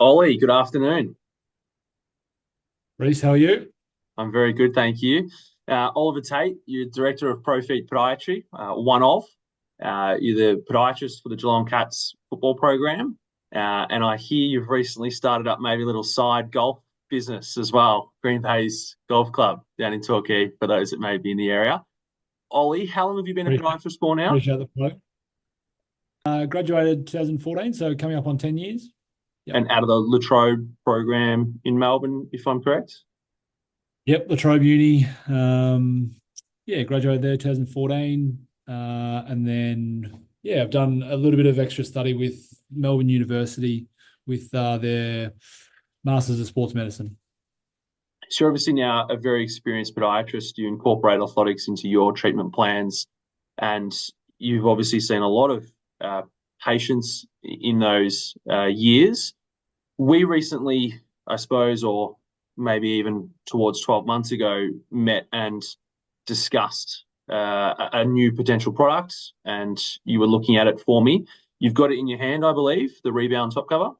Ollie, good afternoon. Reese, how are you? I'm very good, thank you. Oliver Tate, you're Director of ProFeed Podiatry, one of. You're the podiatrist for the Geelong Cats football program. And I hear you've recently started up maybe a little side golf business as well, Green Bay's Golf Club down in Torquay, for those that may be in the area. Ollie, how long have you been a Appreciate, podiatrist for now? appreciate the plug. Graduated 2014, so coming up on 10 years. Yep. And out of the Latrobe program in Melbourne, if I'm correct? Yep, Latrobe Uni. Yeah, graduated there 2014. And then, yeah, I've done a little bit of extra study with Melbourne University with their Masters of Sports Medicine. So you're obviously now a very experienced podiatrist. You incorporate orthotics into your treatment plans, and you've obviously seen a lot of uh, patients in those years. We recently, I suppose, or maybe even towards 12 months ago, met and discussed a new potential product, and you were looking at it for me. You've got it in your hand, I believe, the Rebound top cover.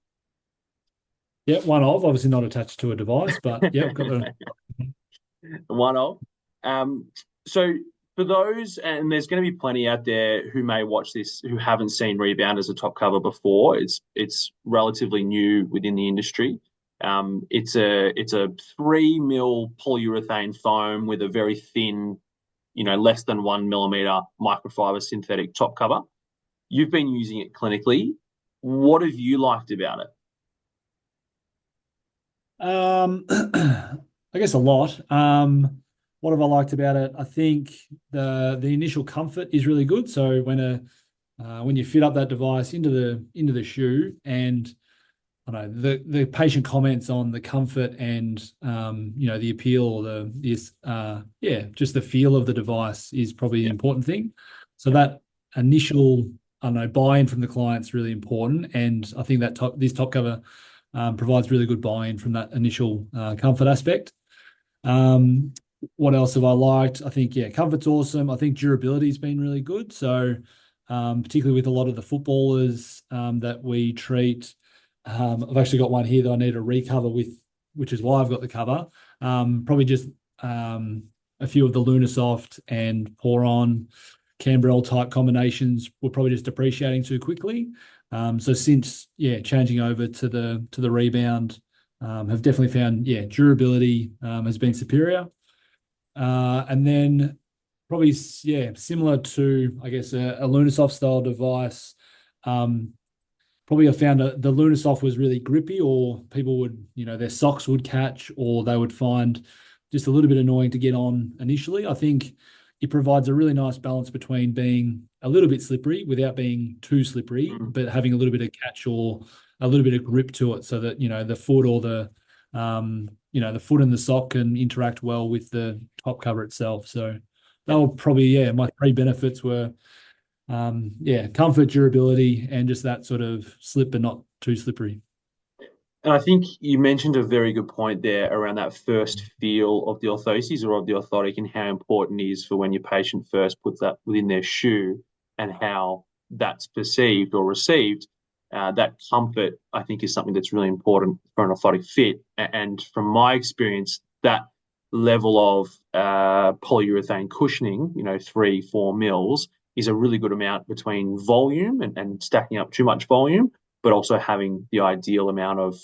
Yeah, one of, obviously not attached to a device, but yeah, I've got the. One of. Um, so for those, and there's going to be plenty out there who may watch this who haven't seen Rebound as a top cover before. It's relatively new within the industry. It's a 3 mil polyurethane foam with a very thin, less than 1 millimeter microfiber synthetic top cover. You've been using it clinically. What have you liked about it? I guess a lot. What have I liked about it? I think the initial comfort is really good. So when you fit up that device into the shoe, and I don't know the patient comments on the comfort and the appeal or the this yeah, just the feel of the device is probably the Yeah. important thing. So that initial, I don't know, buy-in from the client is really important, and I think that this top cover provides really good buy-in from that initial comfort aspect. Um, what else have I liked? I think, yeah, comfort's awesome. I think durability's been really good. So, particularly with a lot of the footballers that we treat, I've actually got one here that I need to recover with, which is why I've got the cover. Probably just a few of the Lunasoft and Poron, Cambrel type combinations were probably just depreciating too quickly. So since, yeah, changing over to the Rebound, have definitely found, yeah, durability has been superior. And then probably, yeah, similar to, I guess, a Lunasoft style device. Probably I found the Lunasoft was really grippy, or people would, their socks would catch, or they would find just a little bit annoying to get on initially. I think it provides a really nice balance between being a little bit slippery without being too slippery, Mm. but having a little bit of catch or a little bit of grip to it, so that the foot or the foot and the sock can interact well with the top cover itself. So that Yeah. will probably, yeah, my three benefits were yeah, comfort, durability, and just that sort of slip but not too slippery. And I think you mentioned a very good point there around that first feel of the orthoses or of the orthotic, and how important it is for when your patient first puts that within their shoe and how that's perceived or received. That comfort, I think, is something that's really important for an orthotic fit. And from my experience, that level of polyurethane cushioning, 3, 4 mils, is a really good amount between volume and stacking up too much volume, but also having the ideal amount of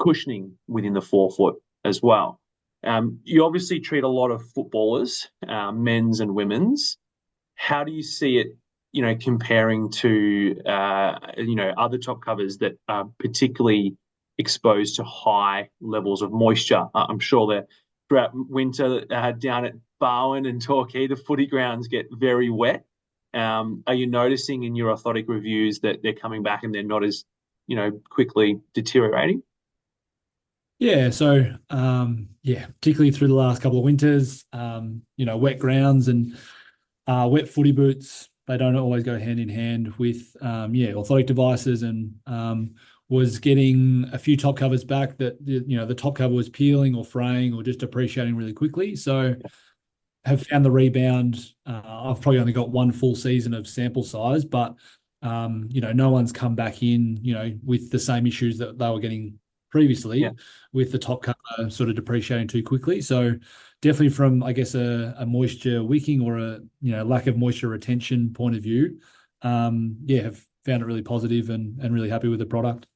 cushioning within the forefoot as well. You obviously treat a lot of footballers, men's and women's. How do you see it, comparing to other top covers that are particularly exposed to high levels of moisture? I'm sure that throughout winter down at Barwon and Torquay, the footy grounds get very wet. Are you noticing in your orthotic reviews that they're coming back and they're not as, quickly deteriorating? Yeah, so yeah, particularly through the last couple of winters, wet grounds and wet footy boots, they don't always go hand in hand with yeah, orthotic devices, and was getting a few top covers back that the top cover was peeling or fraying or just depreciating really quickly. So have found the Rebound. I've probably only got one full season of sample size, but no one's come back in, with the same issues that they were getting Yeah. previously with the top cover sort of depreciating too quickly. So definitely from, I guess, a moisture wicking or a, lack of moisture retention point of view, have found it really positive and really happy with the product.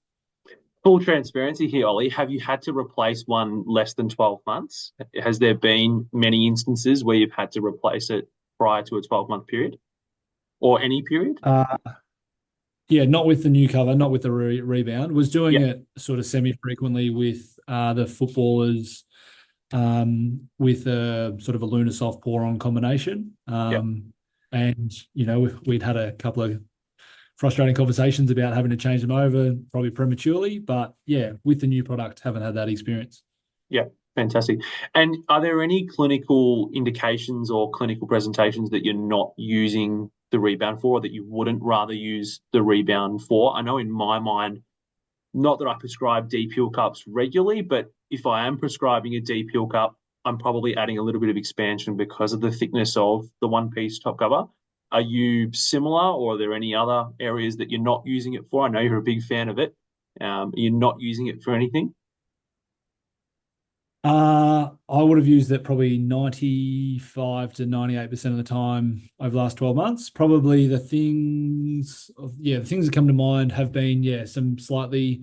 Full transparency here, Ollie. Have you had to replace one less than 12 months? Has there been many instances where you've had to replace it prior to a 12-month period or any period? Uh, Yeah, not with the new cover, not with the rebound. Was doing Yeah. it sort of semi-frequently with the footballers, with a sort of a Lunasoft pour-on combination. Yeah. And, we'd had a couple of frustrating conversations about having to change them over probably prematurely. But yeah, with the new product, haven't had that experience. Yeah. Fantastic. And are there any clinical indications or clinical presentations that you're not using the rebound for, or that you wouldn't rather use the rebound for? I know in my mind, not that I prescribe D-Peel cups regularly, but if I am prescribing a D-Peel cup, I'm probably adding a little bit of expansion because of the thickness of the one-piece top cover. Are you similar, or are there any other areas that you're not using it for? I know you're a big fan of it. You're not using it for anything? I would have used it probably 95 to 98% of the time over the last 12 months. Probably the things that come to mind have been, some slightly,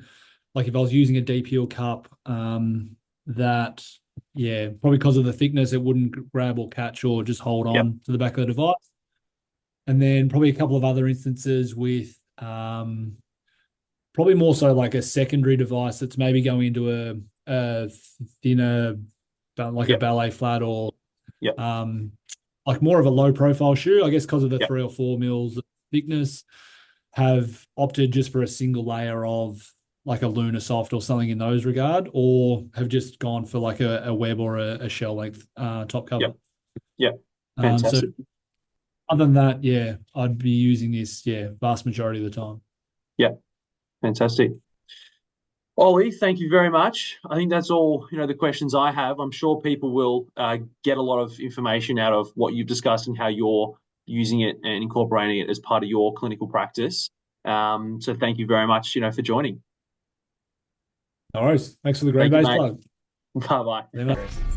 like if I was using a DPL cup, that, probably because of the thickness, it wouldn't grab or catch or just hold Yep. on to the back of the device. And then probably a couple of other instances with, probably more so like a secondary device that's maybe going into a thinner, like a Yep. ballet flat or Yep. like more of a low profile shoe, I guess, because of the Yep. 3 or 4 mils of thickness, have opted just for a single layer of like a Lunasoft or something in those regard, or have just gone for like a web or a shell length top cover. Yep. Yep. So Fantastic. other than that, I'd be using this, vast majority of the time. Yep. Fantastic. Ollie, thank you very much. I think that's all, the questions I have. I'm sure people will get a lot of information out of what you've discussed and how you're using it and incorporating it as part of your clinical practice. So thank you very much, for joining. No worries. Thanks for the Green Thank you, Bay's mate. plug. Bye bye. See you, mate.